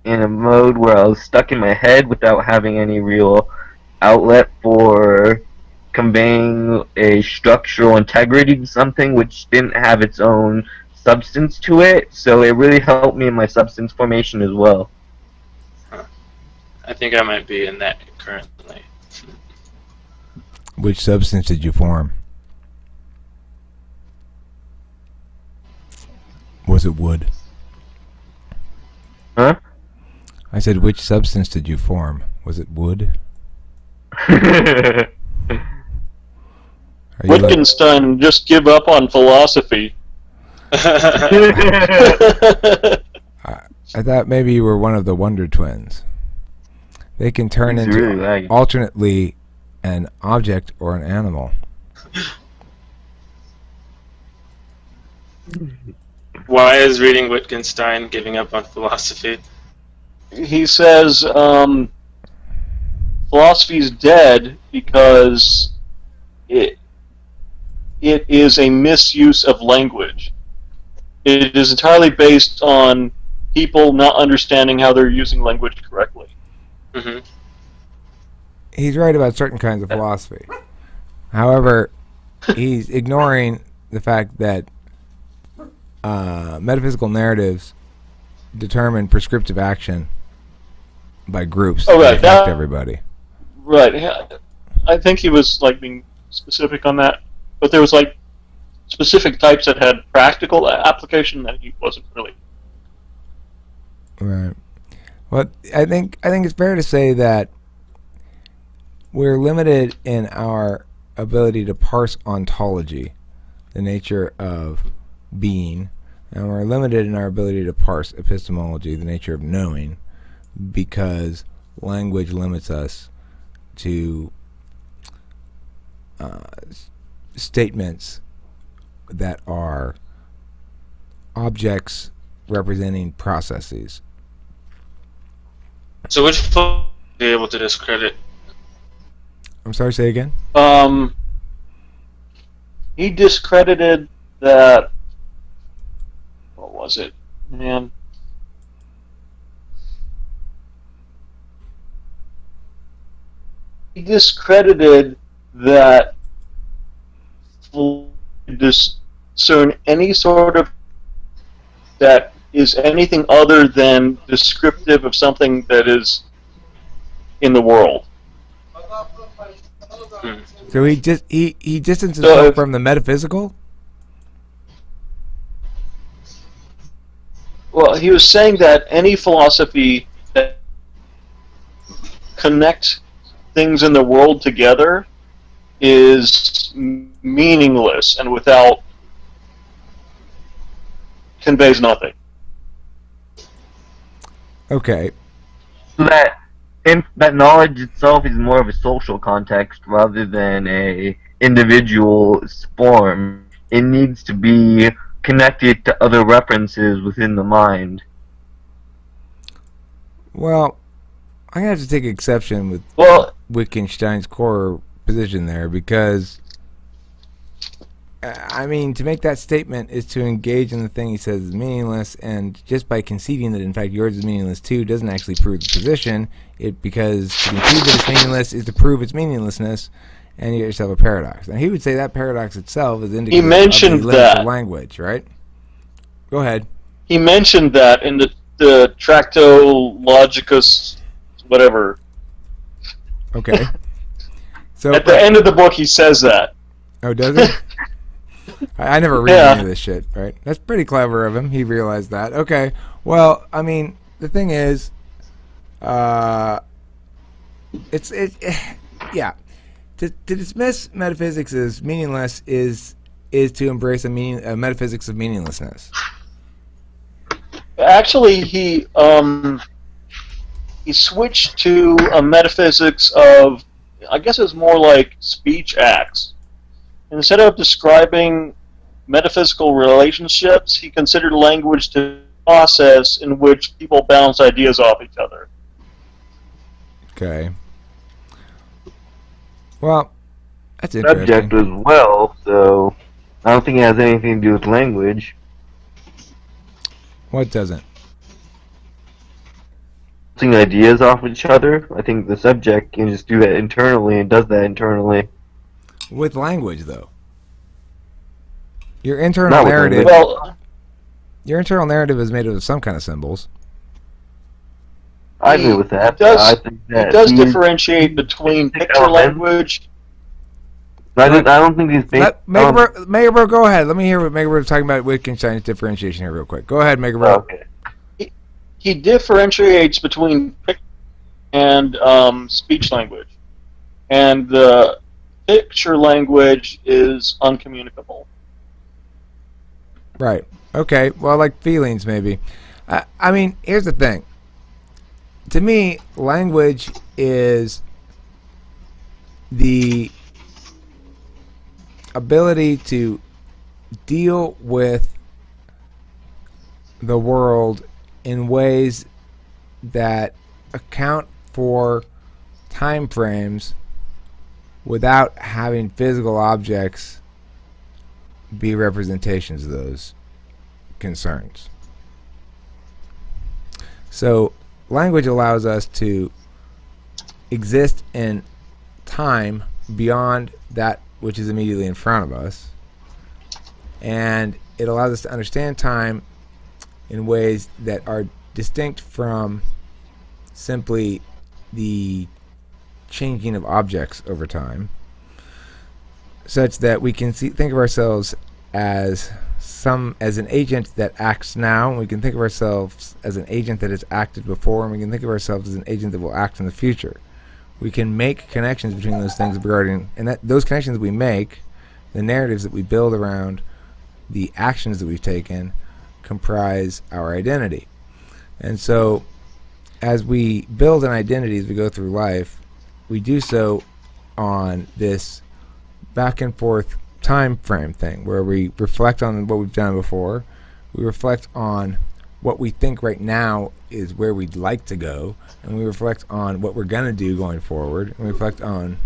in a mode where I was stuck in my head without having any real outlet for conveying a structural integrity to something which didn't have its own substance to it. So it really helped me in my substance formation as well. I think I might be in that currently. Which substance did you form? Was it wood? Huh? I said, which substance did you form? Was it wood? Wittgenstein just give up on philosophy. I thought maybe you were one of the Wonder Twins. They can turn into really alternately an object or an animal. Why is reading Wittgenstein giving up on philosophy? He says philosophy's dead because it is a misuse of language. It is entirely based on people not understanding how they're using language correctly. Mm-hmm. He's right about certain kinds of philosophy. However, he's ignoring the fact that metaphysical narratives determine prescriptive action by groups that affect everybody. Right. I think he was being specific on that, but there was specific types that had practical application that he wasn't really. Right. Well, I think it's fair to say that we're limited in our ability to parse ontology, the nature of being, and we're limited in our ability to parse epistemology, the nature of knowing, because language limits us to statements that are objects representing processes. So which philosophy are you able to discredit? I'm sorry, say again? He discredited that. What was it, man? He discredited that discern any sort of that is anything other than descriptive of something that is in the world. So he distanced himself from the metaphysical? Well, he was saying that any philosophy that connects things in the world together is meaningless and conveys nothing. Okay. That knowledge itself is more of a social context rather than a individual form. It needs to be connected to other references within the mind. Well, I'm going to have to take exception with Wittgenstein's core position there, because to make that statement is to engage in the thing he says is meaningless, and just by conceding that in fact yours is meaningless too doesn't actually prove the position. Because to concede that it's meaningless is to prove its meaninglessness, and you get yourself a paradox. Now he would say that paradox itself is indicative of the limits of language, right? Go ahead. He mentioned that in the Tracto Logicus, whatever. Okay. So at the end of the book, he says that. Oh, does he? I never read any of this shit, right? That's pretty clever of him. He realized that. Okay. Well, the thing is, yeah. To dismiss metaphysics as meaningless is to embrace a metaphysics of meaninglessness. Actually, he switched to a metaphysics of, I guess it's more like speech acts. Instead of describing metaphysical relationships, he considered language to be a process in which people bounce ideas off each other. Okay. Well, that's interesting. Subject as well, so I don't think it has anything to do with language. What doesn't? bouncing ideas off each other. I think the subject can just do that internally and does that internally. With language, though. Your internal Not with narrative. language. Well, Your internal narrative is made of some kind of symbols. I agree with that. He does, I think that he does he's- differentiate between picture element. language. I don't think he's based Megabro, go ahead. Let me hear what Megabro is talking about Wittgenstein's differentiation here real quick. Go ahead, Megabro. Okay. He differentiates between picture and speech language, and the picture language is uncommunicable. Right. Okay. Well, like feelings, maybe. I mean, here's the thing. To me, language is the ability to deal with the world in ways that account for time frames without having physical objects be representations of those concerns. So language allows us to exist in time beyond that which is immediately in front of us, and it allows us to understand time in ways that are distinct from simply the changing of objects over time, such that we can think of ourselves as an agent that acts now, and we can think of ourselves as an agent that has acted before, and we can think of ourselves as an agent that will act in the future. We can make connections between those things regarding, and that those connections we make, the narratives that we build around the actions that we've taken, comprise our identity. And so as we build an identity as we go through life, we do so on this back and forth time frame thing where we reflect on what we've done before, we reflect on what we think right now is where we'd like to go, and we reflect on what we're going to do going forward, and we reflect on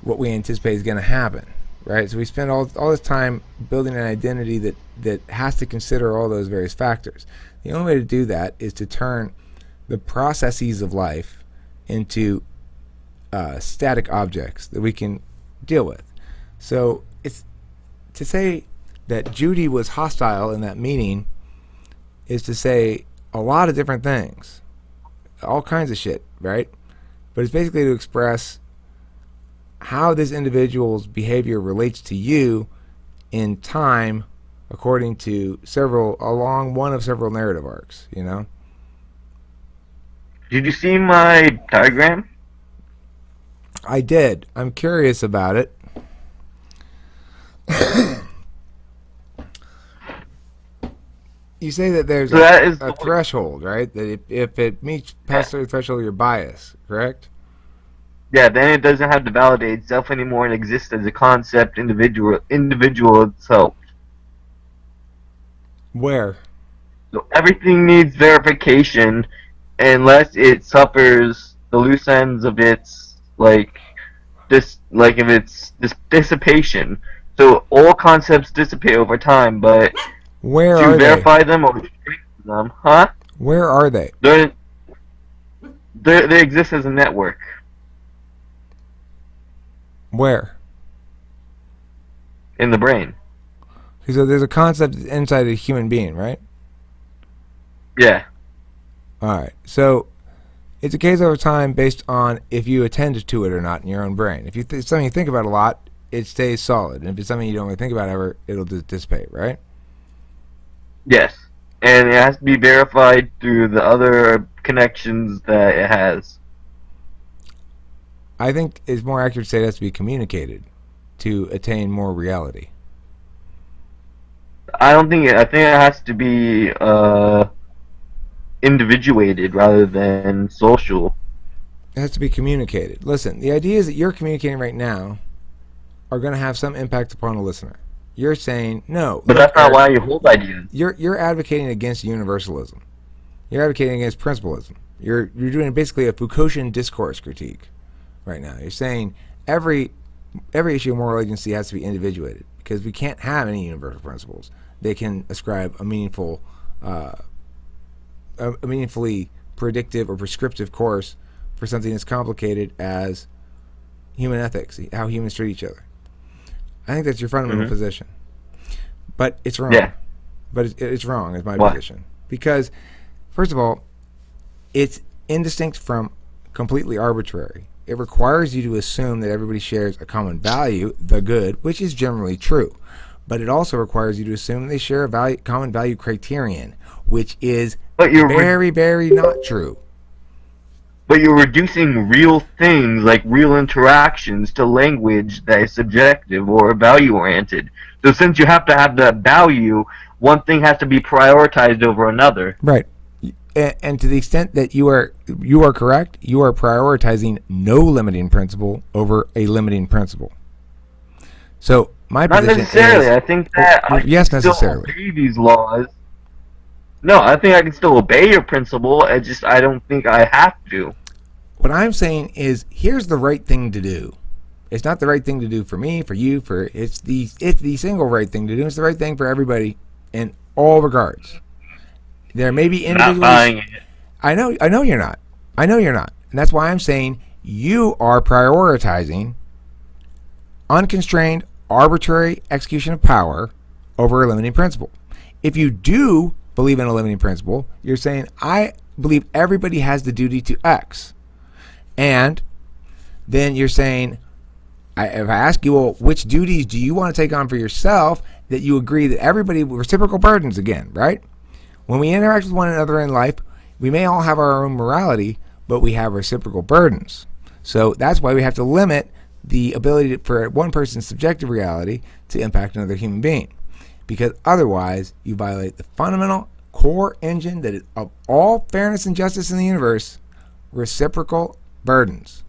what we anticipate is going to happen, right? So we spend all this time building an identity that has to consider all those various factors. The only way to do that is to turn the processes of life into static objects that we can deal with. So it's to say that Judy was hostile in that meeting is to say a lot of different things, all kinds of shit, right? But it's basically to express how this individual's behavior relates to you in time according to along one of several narrative arcs, you know? Did you see my diagram? I did. I'm curious about it. You say that there's So that is a threshold, right? That if it meets past the threshold, you're biased, correct? Yeah, then it doesn't have to validate itself anymore and exist as a concept individual itself. Where? So everything needs verification unless it suffers the loose ends of its dissipation. So all concepts dissipate over time, but Where to are verify them or strengthen them, huh? they? Where are they? They exist as a network. Where? In the brain. So there's a concept inside a human being, right? Yeah. All right. So it's a case over time based on if you attend to it or not in your own brain. If it's something you think about a lot, it stays solid. And if it's something you don't really think about ever, it'll just dissipate, right? Yes. And it has to be verified through the other connections that it has. I think it's more accurate to say it has to be communicated to attain more reality. I think it has to be individuated rather than social. It has to be communicated. Listen, the ideas that you're communicating right now are going to have some impact upon a listener. You're saying, no. But look, that's not Eric, why you hold ideas. You're advocating against universalism. You're advocating against principalism. You're doing basically a Foucaultian discourse critique right now. You're saying every issue of moral agency has to be individuated because we can't have any universal principles. They can ascribe a meaningfully predictive or prescriptive course for something as complicated as human ethics, how humans treat each other. I think that's your fundamental position. But it's wrong. Yeah. But it's wrong is my Why? position. Because, first of all, it's indistinct from completely arbitrary. It requires you to assume that everybody shares a common value, the good, which is generally true. But it also requires you to assume they share a common value criterion, which is very, very not true. But you're reducing real things like real interactions to language that is subjective or value-oriented. So since you have to have that value, one thing has to be prioritized over another. Right. And to the extent that you are correct, you are prioritizing no limiting principle over a limiting principle. So my Not position necessarily. is, I think that I yes, can still necessarily. obey these laws. No, I think I can still obey your principle. I don't think I have to. What I'm saying is, here's the right thing to do. It's not the right thing to do for me, for you, it's the single right thing to do. It's the right thing for everybody in all regards. There may be individuals. Not buying it. I know you're not. I know you're not. And that's why I'm saying you are prioritizing unconstrained, arbitrary execution of power over a limiting principle. If you do believe in a limiting principle, you're saying, I believe everybody has the duty to X. And then you're saying, if I ask you, well, which duties do you want to take on for yourself, that you agree that everybody, reciprocal burdens again, right? When we interact with one another in life, we may all have our own morality, but we have reciprocal burdens. So that's why we have to limit the ability for one person's subjective reality to impact another human being. Because otherwise, you violate the fundamental core engine that is of all fairness and justice in the universe, reciprocal burdens.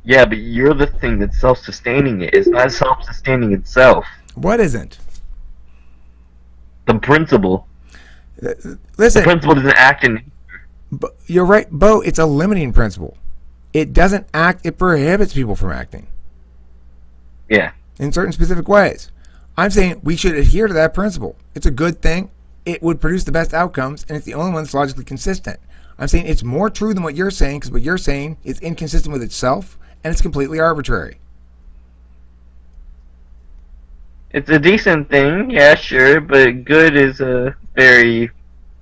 Yeah, but you're the thing that's self-sustaining it. It's not self-sustaining itself. What isn't? The principle. Listen, The principle doesn't act in... you're right, Bo, it's a limiting principle. It doesn't act, it prohibits people from acting. Yeah. In certain specific ways. I'm saying we should adhere to that principle. It's a good thing. It would produce the best outcomes, and it's the only one that's logically consistent. I'm saying it's more true than what you're saying, because what you're saying is inconsistent with itself, and it's completely arbitrary. It's a decent thing, yeah, sure, but good is a very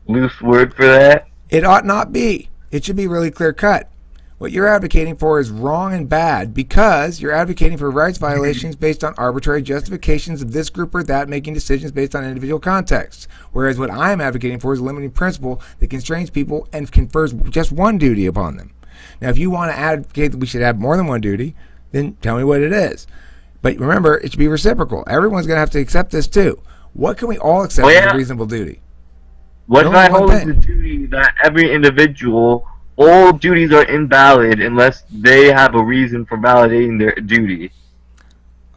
loose word for that. It ought not be. It should be really clear cut. What you're advocating for is wrong and bad because you're advocating for rights violations based on arbitrary justifications of this group or that, making decisions based on individual contexts. Whereas what I'm advocating for is a limiting principle that constrains people and confers just one duty upon them. Now, if you want to advocate that we should have more than one duty, then tell me what it is. But remember, it should be reciprocal. Everyone's going to have to accept this too. What can we all accept as a reasonable duty? What if Only I one hold thing. the duty that every individual, all duties are invalid unless they have a reason for validating their duty?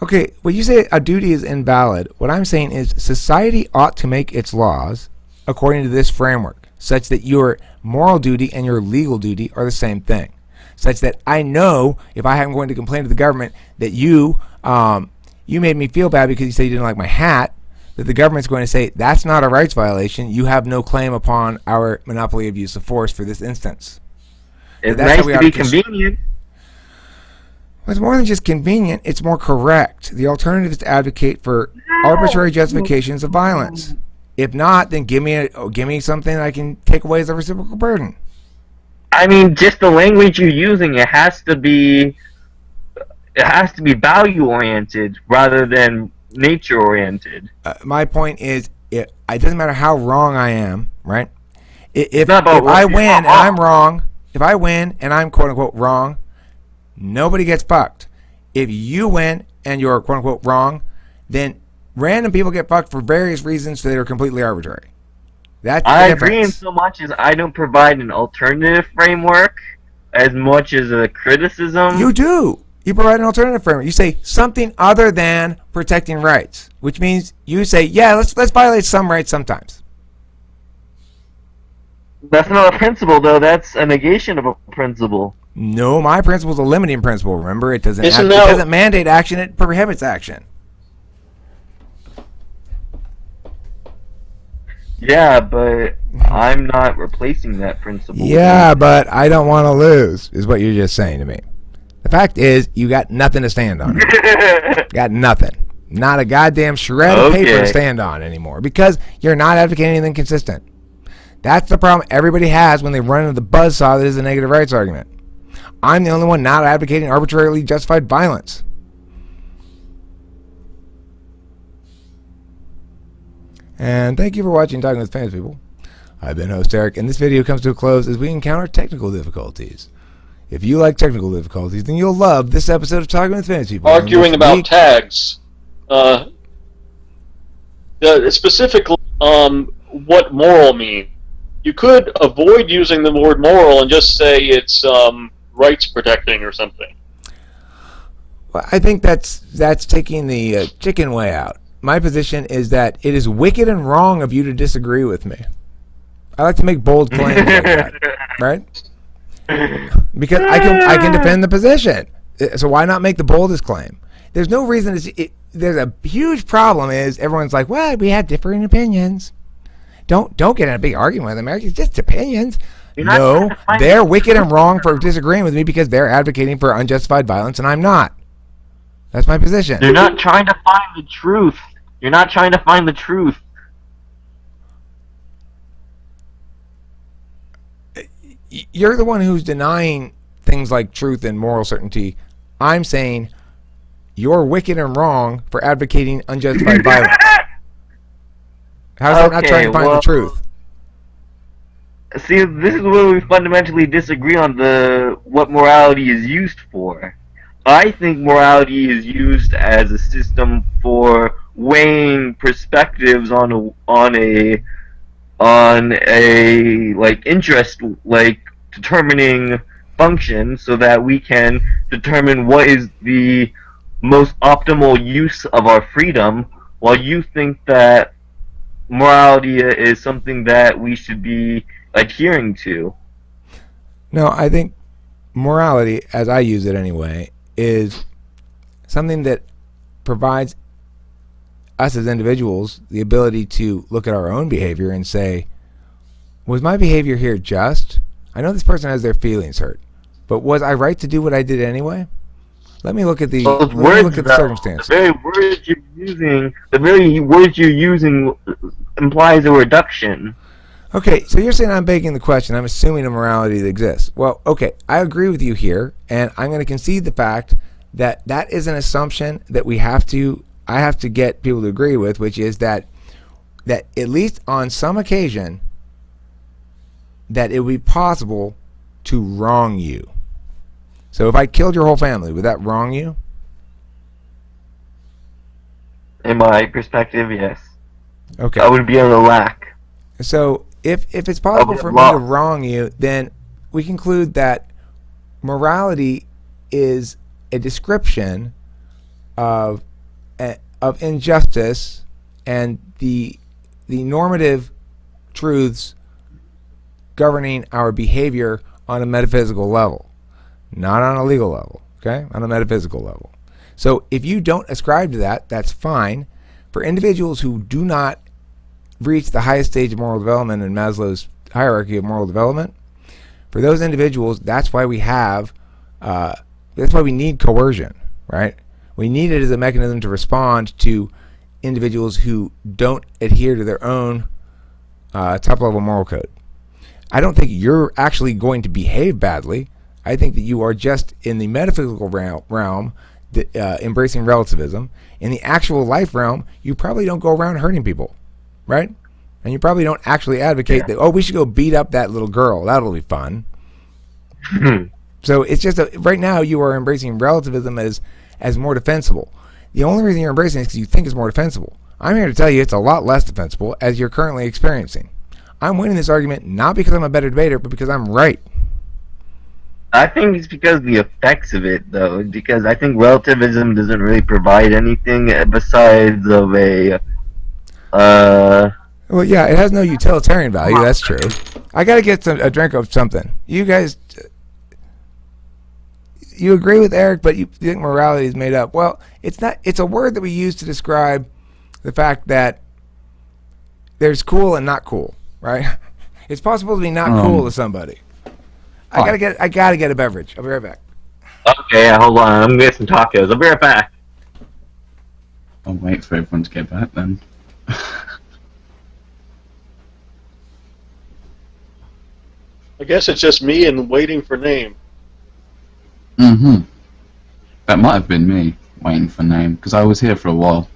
Okay, when you say a duty is invalid, what I'm saying is society ought to make its laws according to this framework, such that your moral duty and your legal duty are the same thing. Such that I know if I am going to complain to the government that you made me feel bad because you said you didn't like my hat, that the government's going to say, that's not a rights violation, you have no claim upon our monopoly of use of force for this instance. It's That's nice how we to ought be to convenient. Well, it's more than just convenient, it's more correct. The alternative is to advocate for arbitrary justifications of violence. If not, then give me something that I can take away as a reciprocal burden. I mean, just the language you're using, it has to be value-oriented rather than nature-oriented. My point is, it doesn't matter how wrong I am, right? If not about I wrong. win and I'm wrong, if I win and I'm quote-unquote wrong, nobody gets fucked. If you win and you're quote-unquote wrong, then random people get fucked for various reasons that are completely arbitrary. That's the I difference. agree in so much as I don't provide an alternative framework as much as a criticism. You do. You provide an alternative framework. You say something other than protecting rights, which means you say, yeah, let's violate some rights sometimes. That's not a principle, though. That's a negation of a principle. No, my principle is a limiting principle. Remember, it doesn't Isn't it that- doesn't mandate action; it prohibits action. Yeah, but I'm not replacing that principle. Yeah, but I don't want to lose, is what you're just saying to me. The fact is, you got nothing to stand on. Got nothing. Not a goddamn shred of paper to stand on anymore because you're not advocating anything consistent. That's the problem everybody has when they run into the buzzsaw that is the negative rights argument. I'm the only one not advocating arbitrarily justified violence. And thank you for watching Talking with Famous People. I've been host Eric, and this video comes to a close as we encounter technical difficulties. If you like technical difficulties, then you'll love this episode of Talking with Famous People. Arguing about tags. Specifically, what moral mean. You could avoid using the word moral and just say it's rights protecting or something. Well, I think that's taking the chicken way out. My position is that it is wicked and wrong of you to disagree with me. I like to make bold claims like that, right? Because I can defend the position. So why not make the boldest claim? There's no reason. There's a huge problem. Is everyone's like, well, we have differing opinions. Don't get in a big argument with America. It's just opinions. No, they're wicked and wrong for disagreeing with me because they're advocating for unjustified violence, and I'm not. That's my position. You're not trying to find the truth. You're not trying to find the truth. You're the one who's denying things like truth and moral certainty. I'm saying you're wicked and wrong for advocating unjustified violence. How's that not trying to find the truth? See, this is where we fundamentally disagree on what morality is used for. I think morality is used as a system for weighing perspectives on a like interest, like determining function, so that we can determine what is the most optimal use of our freedom, while you think that morality is something that we should be adhering to. No, I think morality, as I use it anyway, is something that provides us as individuals the ability to look at our own behavior and say, was my behavior here just? I know this person has their feelings hurt, but was I right to do what I did anyway? Let me look at the circumstances. The very words you're using implies a reduction. Okay, so you're saying I'm begging the question. I'm assuming a morality that exists. Well, okay, I agree with you here, and I'm going to concede the fact that that is an assumption that I have to get people to agree with, which is that at least on some occasion, that it would be possible to wrong you. So if I killed your whole family, would that wrong you? In my perspective, yes. Okay. I would be able to lack. So if it's possible for me to wrong you, then we conclude that morality is a description of injustice and the normative truths governing our behavior on a metaphysical level, not on a legal level, okay? On a metaphysical level. So if you don't ascribe to that, that's fine. For individuals who do not reach the highest stage of moral development in Maslow's hierarchy of moral development, for those individuals, that's why we need coercion, right? We need it as a mechanism to respond to individuals who don't adhere to their own top-level moral code. I don't think you're actually going to behave badly. I think that you are just in the metaphysical realm embracing relativism. In the actual life realm, you probably don't go around hurting people, right? And you probably don't actually advocate that, oh, we should go beat up that little girl. That'll be fun. So it's just right now you are embracing relativism as more defensible. The only reason you're embracing it is because you think it's more defensible. I'm here to tell you it's a lot less defensible as you're currently experiencing. I'm winning this argument not because I'm a better debater, but because I'm right. I think it's because of the effects of it, though. Because I think relativism doesn't really provide anything besides of a. Well, yeah, it has no utilitarian value. That's true. I gotta get a drink of something. You guys, you agree with Eric, but you think morality is made up. Well, it's not. It's a word that we use to describe the fact that there's cool and not cool, right? It's possible to be not cool to somebody. I gotta get a beverage. I'll be right back. Okay, hold on. I'm gonna get some tacos. I'll be right back. I'll wait for everyone to get back then. I guess it's just me and waiting for name. Mm-hmm. That might have been me waiting for name, because I was here for a while.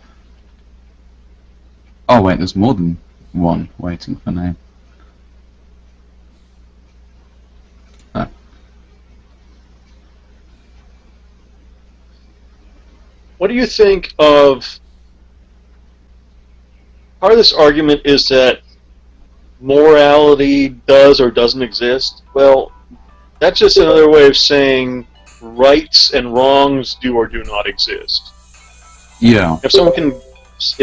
Oh wait, there's more than one waiting for name. Ah. What do you think of... Part of this argument is that morality does or doesn't exist. Well, that's just another way of saying rights and wrongs do or do not exist. Yeah. If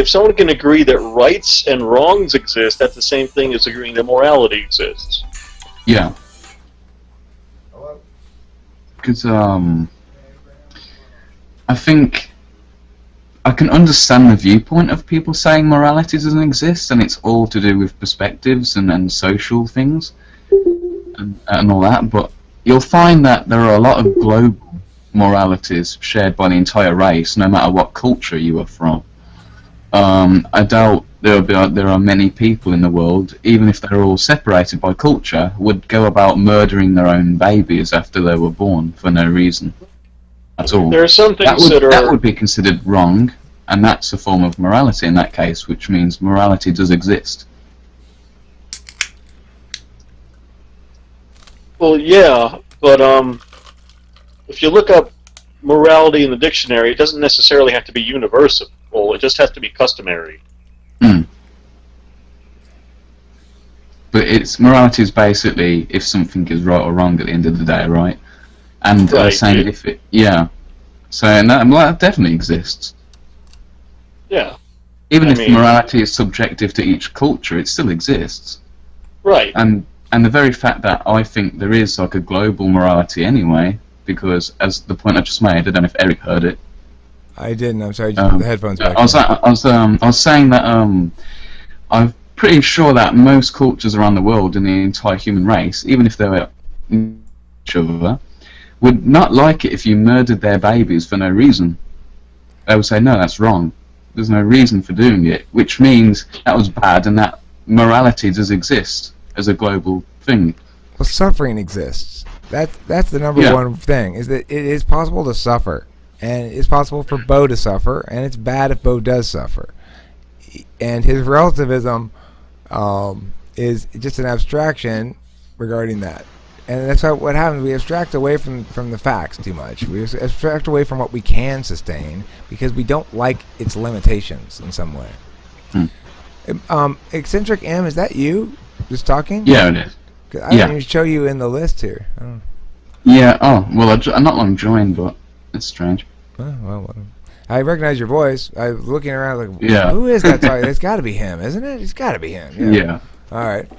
someone can agree that rights and wrongs exist, that's the same thing as agreeing that morality exists. Yeah. Because, I think I can understand the viewpoint of people saying morality doesn't exist, and it's all to do with perspectives and social things and all that, but you'll find that there are a lot of global moralities shared by the entire race, no matter what culture you are from. I doubt there are many people in the world, even if they're all separated by culture, would go about murdering their own babies after they were born for no reason at all. There are some things that would be considered wrong, and that's a form of morality in that case, which means morality does exist. Well, yeah, but if you look up morality in the dictionary, it doesn't necessarily have to be universal. It just has to be customary. Mm. But morality is basically if something is right or wrong at the end of the day, right? And right, saying if it, yeah. So that definitely exists. Yeah. Even if morality is subjective to each culture, it still exists. Right. And the very fact that I think there is like a global morality anyway, because as the point I just made, I don't know if Eric heard it. I didn't. I'm sorry. Just put the headphones back. I was saying that I'm pretty sure that most cultures around the world and the entire human race, even if they were each other, would not like it if you murdered their babies for no reason. They would say, no, that's wrong. There's no reason for doing it, which means that was bad, and that morality does exist as a global thing. Well, suffering exists. That's the number one thing, is that it is possible to suffer. And it's possible for Bo to suffer, and it's bad if Bo does suffer. And his relativism is just an abstraction regarding that. And that's what happens. We abstract away from the facts too much. We abstract away from what we can sustain because we don't like its limitations in some way. Eccentric M, is that you just talking? Yeah, it is. I didn't even show you in the list here. Yeah, well, I'm not long joined, but it's strange. Well, I recognize your voice. I was looking around like, yeah. Who is that talking? It's got to be him, isn't it? It's got to be him. Yeah. All right.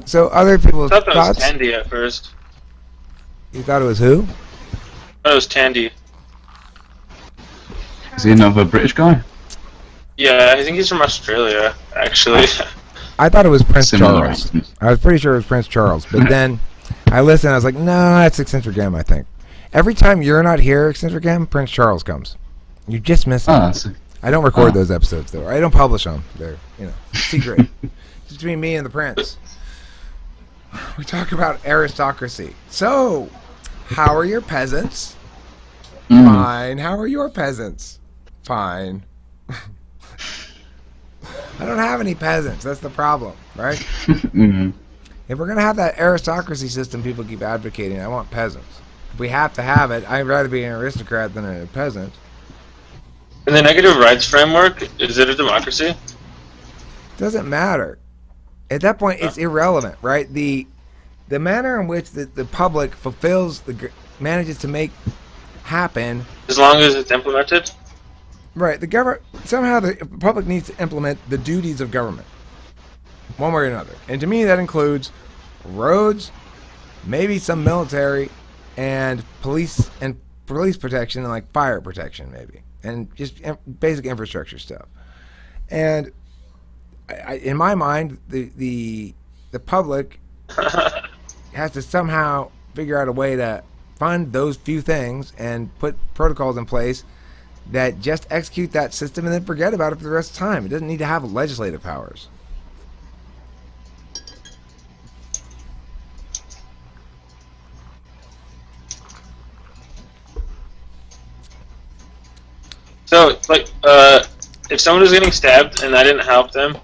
So other people's I thought that was thoughts? Tandy at first. You thought it was who? I thought it was Tandy. Is he another British guy? Yeah, I think he's from Australia, actually. I thought it was Prince Similar Charles. accents. I was pretty sure it was Prince Charles, but then I listened. I was like, no, that's Eccentric M, I think. Every time you're not here, Eccentric M, Prince Charles comes. You just miss him. I don't record those episodes, though. I don't publish them. They're, secret. Just between me and the Prince. We talk about aristocracy. So, how are your peasants? Fine. How are your peasants? Fine. I don't have any peasants. That's the problem, right? If we're going to have that aristocracy system people keep advocating, I want peasants. If we have to have it, I'd rather be an aristocrat than a peasant. In the negative rights framework, is it a democracy? Doesn't matter. At that point, it's irrelevant, right? The manner in which the public manages to make happen. As long as it's implemented? Right. Somehow the public needs to implement the duties of government. One way or another. And to me, that includes roads, maybe some military, and police protection, and like fire protection, maybe. And just basic infrastructure stuff. And in my mind, the public has to somehow figure out a way to fund those few things and put protocols in place that just execute that system and then forget about it for the rest of the time. It doesn't need to have legislative powers. So, like, if someone was getting stabbed and I didn't help them,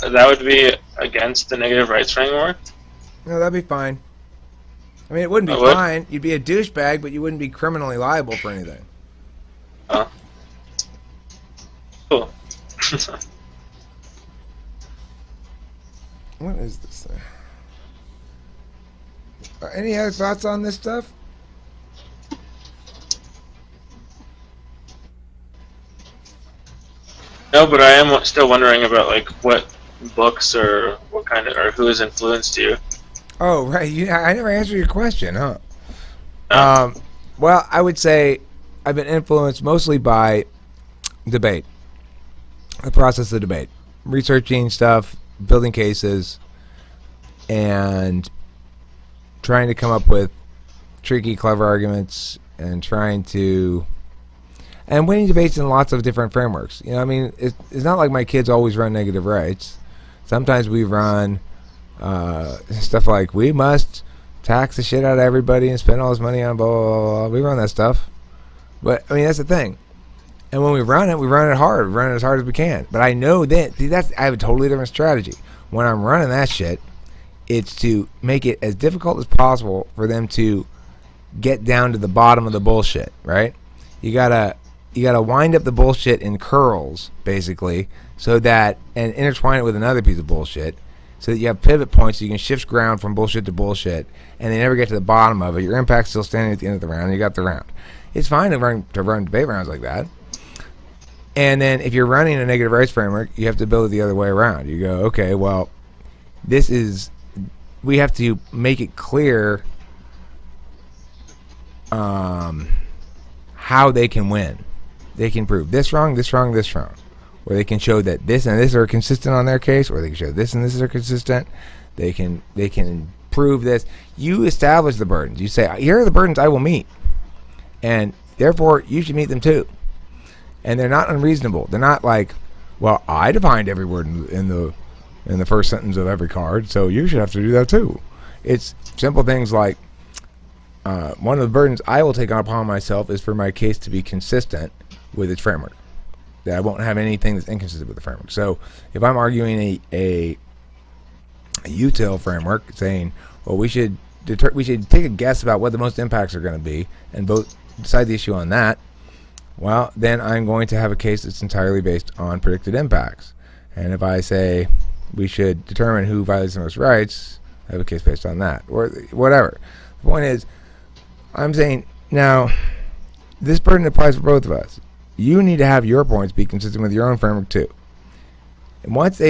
that would be against the negative rights framework? No, that'd be fine. I mean, it wouldn't be It would? fine. You'd be a douchebag, but you wouldn't be criminally liable for anything. Oh. Cool. What is this thing? Any other thoughts on this stuff? No, but I am still wondering about, like, what books or what kind of, or who has influenced you. Oh, right. I never answered your question, huh? No. Well, I would say I've been influenced mostly by debate, the process of debate, researching stuff, building cases, and trying to come up with tricky, clever arguments, and winning debates in lots of different frameworks. You know, I mean, it's not like my kids always run negative rights. Sometimes we run stuff like we must tax the shit out of everybody and spend all this money on blah, blah, blah, blah. We run that stuff. But, I mean, that's the thing. And when we run it hard. We run it as hard as we can. But I know that, I have a totally different strategy. When I'm running that shit, it's to make it as difficult as possible for them to get down to the bottom of the bullshit, right? You gotta wind up the bullshit in curls, basically, so that, and intertwine it with another piece of bullshit, so that you have pivot points so you can shift ground from bullshit to bullshit, and they never get to the bottom of it. Your impact's still standing at the end of the round, and you got the round. It's fine to run debate rounds like that. And then if you're running a negative rights framework, you have to build it the other way around. You go, okay, well, we have to make it clear how they can win. They can prove this wrong, this wrong, this wrong. Or they can show that this and this are consistent on their case, or they can show this and this are consistent. They can prove this. You establish the burdens. You say, here are the burdens I will meet. And therefore, you should meet them too. And they're not unreasonable. They're not like, well, I defined every word in the first sentence of every card, so you should have to do that too. It's simple things like, one of the burdens I will take upon myself is for my case to be consistent with its framework. That I won't have anything that's inconsistent with the framework. So if I'm arguing a util framework, saying, well, we should take a guess about what the most impacts are going to be, and both decide the issue on that, well, then I'm going to have a case that's entirely based on predicted impacts. And if I say we should determine who violates the most rights, I have a case based on that, or whatever. The point is, I'm saying, now, this burden applies for both of us. You need to have your points be consistent with your own framework too. And once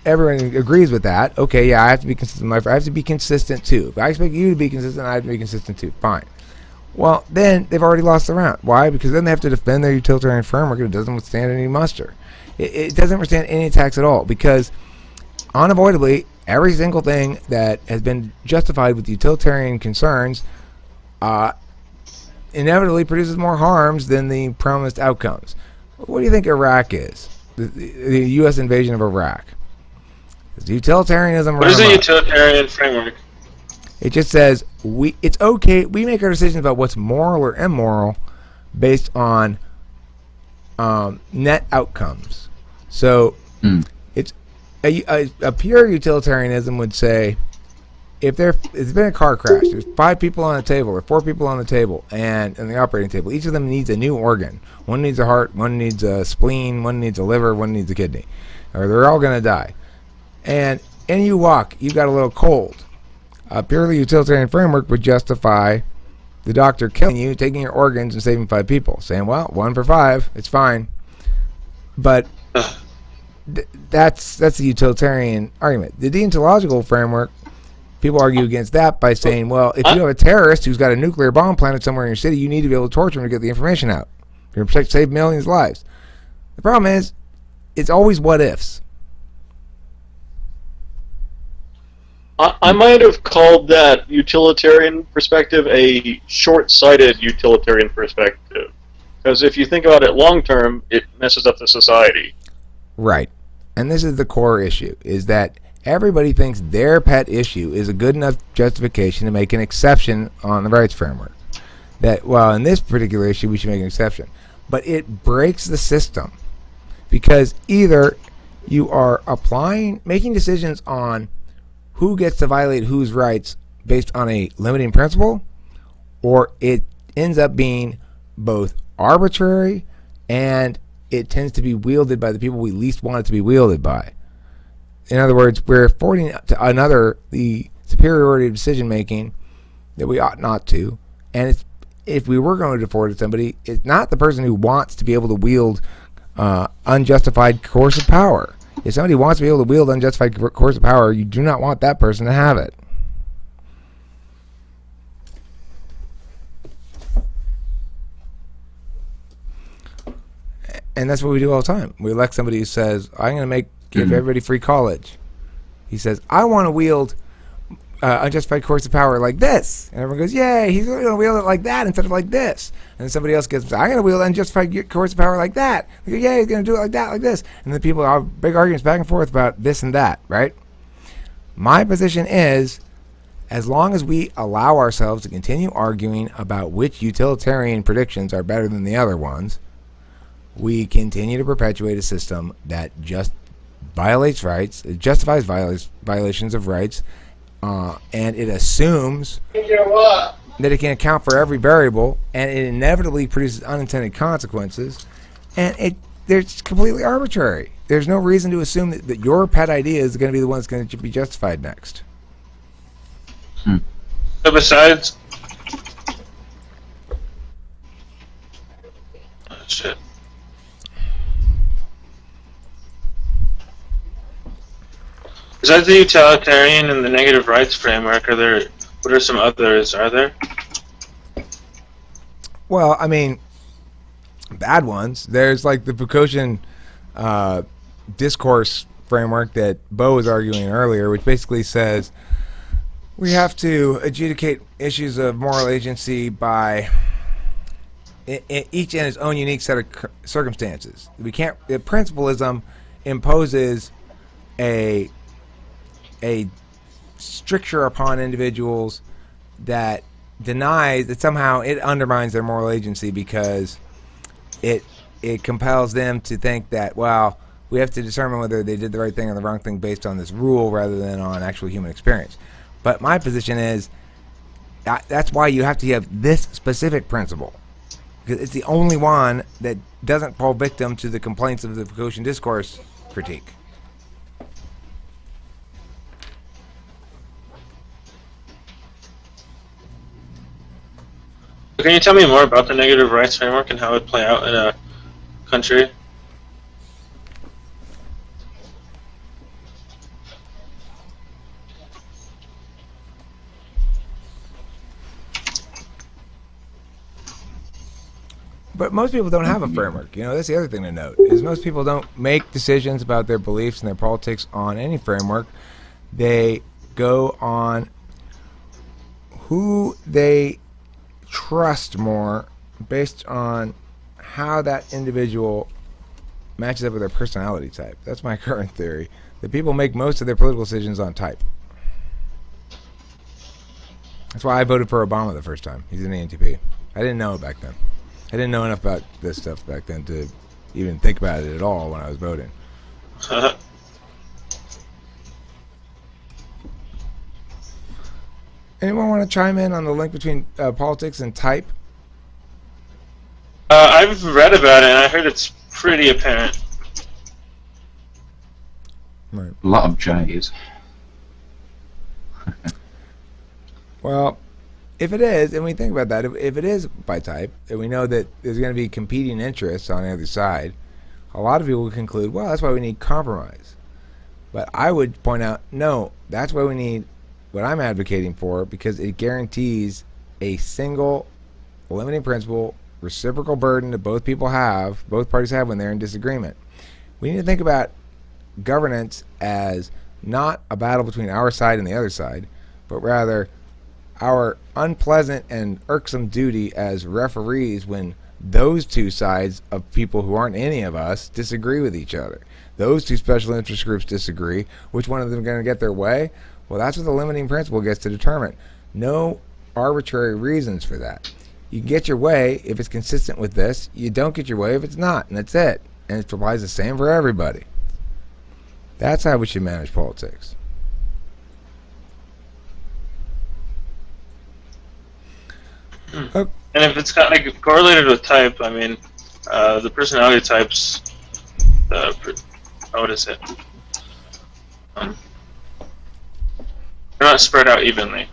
everyone agrees with that, okay, yeah, I have to be consistent. I have to be consistent too. If I expect you to be consistent, I have to be consistent too. Fine. Well, then they've already lost the round. Why? Because then they have to defend their utilitarian framework, and it doesn't withstand any muster. It doesn't withstand any attacks at all, because unavoidably, every single thing that has been justified with utilitarian concerns inevitably produces more harms than the promised outcomes. What do you think Iraq is? The U.S. invasion of Iraq. Is utilitarianism? What is a utilitarian framework? It just says it's okay. We make our decisions about what's moral or immoral based on net outcomes. So it's a pure utilitarianism would say, if it's been a car crash, there's 5 people on the table or 4 people on the table and the operating table. Each of them needs a new organ. One needs a heart, one needs a spleen, one needs a liver, one needs a kidney, or they're all going to die. And you got a little cold. A purely utilitarian framework would justify the doctor killing you, taking your organs, and saving 5 people, saying, well, 1 for 5, it's fine. But that's the utilitarian argument. The deontological framework, people argue against that by saying, well, if you have a terrorist who's got a nuclear bomb planted somewhere in your city, you need to be able to torture him to get the information out. You're going to save millions of lives. The problem is, it's always what ifs. I might have called that utilitarian perspective a short-sighted utilitarian perspective. Because if you think about it long term, it messes up the society. Right. And this is the core issue, is that everybody thinks their pet issue is a good enough justification to make an exception on the rights framework. That, well, in this particular issue, we should make an exception. But it breaks the system. Because either you are making decisions on who gets to violate whose rights based on a limiting principle, or it ends up being both arbitrary and it tends to be wielded by the people we least want it to be wielded by. In other words, we're affording to another the superiority of decision making that we ought not to. And if we were going to afford it to somebody, it's not the person who wants to be able to wield unjustified coercive power. If somebody wants to be able to wield unjustified coercive power, you do not want that person to have it. And that's what we do all the time. We elect somebody who says, I'm going to give everybody free college. He says, I want to wield unjustified coercive power like this. And everyone goes, yay, he's really going to wield it like that instead of like this. And then somebody else gets, I'm going to wield unjustified coercive power like that. They go, yay, he's going to do it like that, like this. And then people have big arguments back and forth about this and that, right? My position is, as long as we allow ourselves to continue arguing about which utilitarian predictions are better than the other ones, we continue to perpetuate a system that just violates rights, it justifies violations of rights, and it assumes that it can account for every variable, and it inevitably produces unintended consequences, and it's completely arbitrary. There's no reason to assume that your pet idea is going to be the one that's going to be justified next. So besides... Oh, shit. Besides the utilitarian and the negative rights framework, what are some others, are there? Well, I mean, bad ones. There's like the Foucaultian discourse framework that Bo was arguing earlier, which basically says we have to adjudicate issues of moral agency by each in its own unique set of circumstances. We can't. Principalism imposes a stricture upon individuals that denies that somehow it undermines their moral agency because it compels them to think that, well, we have to determine whether they did the right thing or the wrong thing based on this rule rather than on actual human experience. But my position is that's why you have to have this specific principle, because it's the only one that doesn't fall victim to the complaints of the Foucaultian discourse critique. Can you tell me more about the negative rights framework and how it would play out in a country? But most people don't have a framework. You know, that's the other thing to note, is most people don't make decisions about their beliefs and their politics on any framework. They go on who they trust more based on how that individual matches up with their personality type. That's my current theory, that people make most of their political decisions on type. That's why I voted for Obama the first time. He's in the NTP. I didn't know it back then. I didn't know enough about this stuff back then to even think about it at all when I was voting. Anyone want to chime in on the link between politics and type? I've read about it, and I heard it's pretty apparent. Right. A lot of J's. Well, if it is, and we think about that, if it is by type, and we know that there's going to be competing interests on the other side, a lot of people would conclude, well, that's why we need compromise. But I would point out, no, that's why we need what I'm advocating for, because it guarantees a single limiting principle, reciprocal burden that both parties have when they're in disagreement. We need to think about governance as not a battle between our side and the other side, but rather our unpleasant and irksome duty as referees when those two sides of people who aren't any of us disagree with each other. Those two special interest groups disagree. Which one of them are going to get their way? Well, that's what the limiting principle gets to determine. No arbitrary reasons for that. You can get your way if it's consistent with this. You don't get your way if it's not, and that's it. And it applies the same for everybody. That's how we should manage politics. And if it's got like correlated with type, I mean, the personality types, what is it? They're not spread out evenly.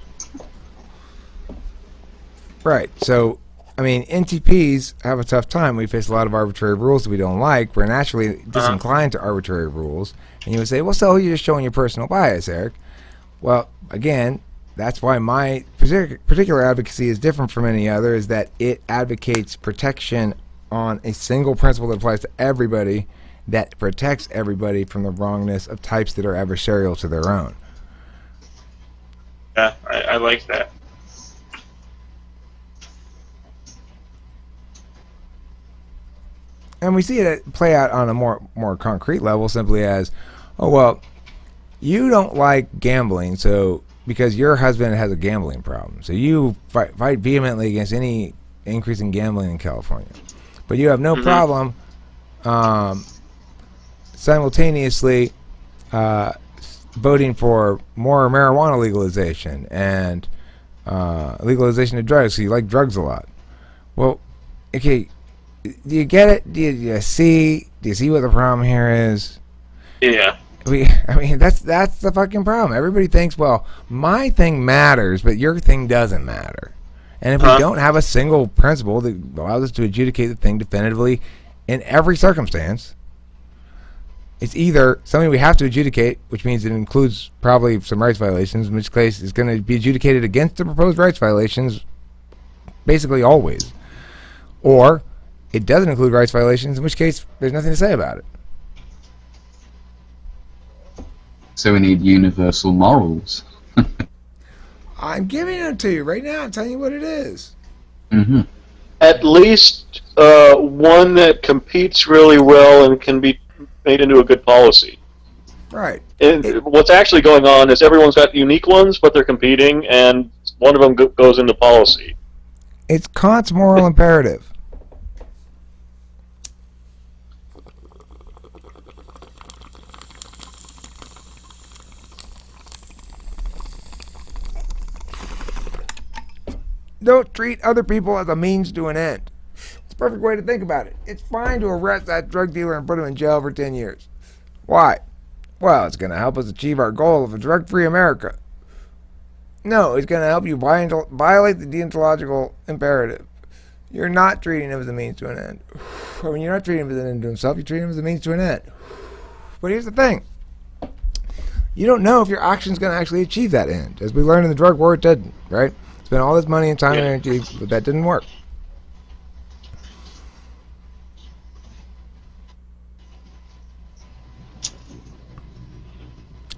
Right. So, I mean, NTPs have a tough time. We face a lot of arbitrary rules that we don't like. We're naturally disinclined to arbitrary rules. And you would say, well, so you're just showing your personal bias, Eric. Well, again, that's why my particular advocacy is different from any other, is that it advocates protection on a single principle that applies to everybody, that protects everybody from the wrongness of types that are adversarial to their own. Yeah, I like that. And we see it play out on a more concrete level, simply as, oh, well, you don't like gambling, so because your husband has a gambling problem, so you fight vehemently against any increase in gambling in California. But you have no problem simultaneously voting for more marijuana legalization and legalization of drugs, so you like drugs a lot. Well, okay, do you get it? Do you see what the problem here is? Yeah. I mean, that's the fucking problem. Everybody thinks, well, my thing matters, but your thing doesn't matter. And if we don't have a single principle that allows us to adjudicate the thing definitively in every circumstance, it's either something we have to adjudicate, which means it includes probably some rights violations, in which case it's going to be adjudicated against the proposed rights violations basically always. Or it doesn't include rights violations, in which case there's nothing to say about it. So we need universal morals. I'm giving it to you right now. I'm telling you what it is. Mm-hmm. At least one that competes really well and can be made into a good policy. Right. And what's actually going on is everyone's got unique ones, but they're competing, and one of them goes into policy. It's Kant's moral imperative. Don't treat other people as a means to an end. It's a perfect way to think about it. It's fine to arrest that drug dealer and put him in jail for 10 years. Why? Well, it's going to help us achieve our goal of a drug-free America. No, it's going to help you violate the deontological imperative. You're not treating him as a means to an end. I mean, you're not treating him as an end to himself. You're treating him as a means to an end. But here's the thing. You don't know if your action's going to actually achieve that end. As we learned in the drug war, it didn't, right? Spent all this money and time and energy, but that didn't work.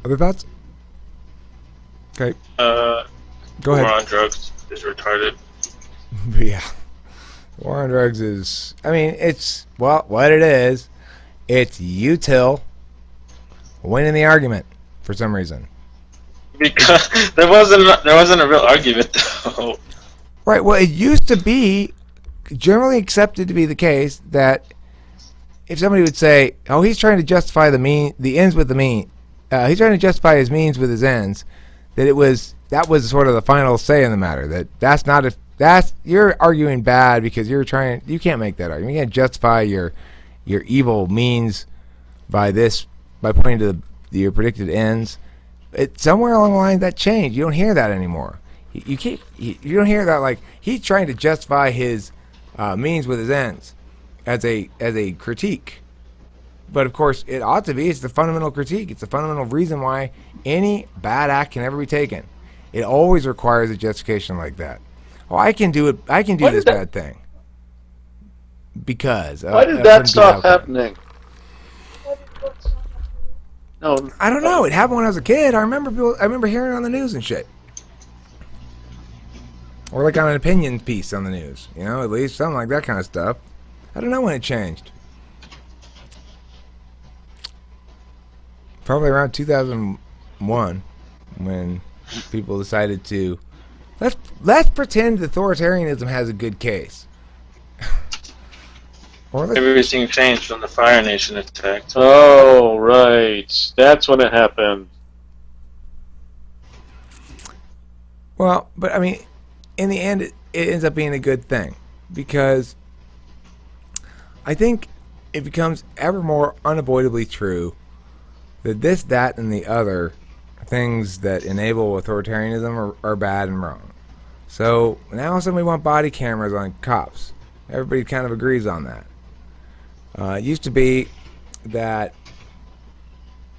Other thoughts? Okay. Go ahead. War on drugs is retarded. Yeah. War on drugs is, I mean, it's, well, what it is, it's util winning the argument for some reason. Because there wasn't a real argument though. Right. Well, it used to be generally accepted to be the case that if somebody would say, "Oh, he's trying to justify the ends with the mean," he's trying to justify his means with his ends, that was sort of the final say in the matter. You're arguing bad because you can't make that argument. You can't justify your evil means by pointing to your predicted ends. Somewhere along the line that changed. You don't hear that anymore. You don't hear that, like, he's trying to justify his means with his ends as a critique. But of course it ought to be. It's the fundamental critique. It's the fundamental reason why any bad act can ever be taken. It always requires a justification like that. Oh, I can do it. I can do this bad thing because. Why did that stop happening? No, I don't know. It happened when I was a kid. I remember hearing it on the news and shit. Or like on an opinion piece on the news. You know, at least something like that kind of stuff. I don't know when it changed. Probably around 2001 when people decided to let's pretend authoritarianism has a good case. Or Everything changed when the Fire Nation attacked. Oh, right. That's when it happened. well, but I mean, in the end, it ends up being a good thing because I think it becomes ever more unavoidably true that this, that, and the other things that enable authoritarianism are bad and wrong. So now all of a sudden we want body cameras on cops. Everybody kind of agrees on that. It used to be that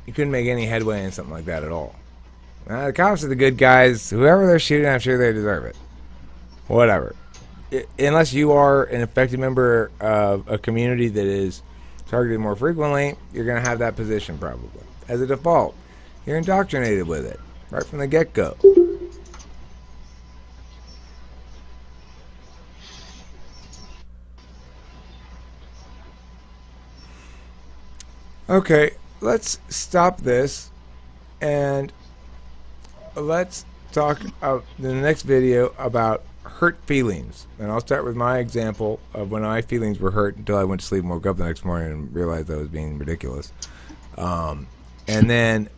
you couldn't make any headway in something like that at all. The cops are the good guys. Whoever they're shooting, I'm sure they deserve it. Whatever. Unless you are an effective member of a community that is targeted more frequently, you're going to have that position probably. As a default, you're indoctrinated with it right from the get-go. Okay, let's stop this and let's talk in the next video about hurt feelings. And I'll start with my example of when my feelings were hurt until I went to sleep and woke up the next morning and realized I was being ridiculous. And then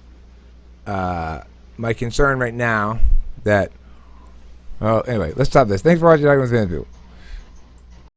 my concern right now that... Well, anyway, let's stop this. Thanks for watching Documents People.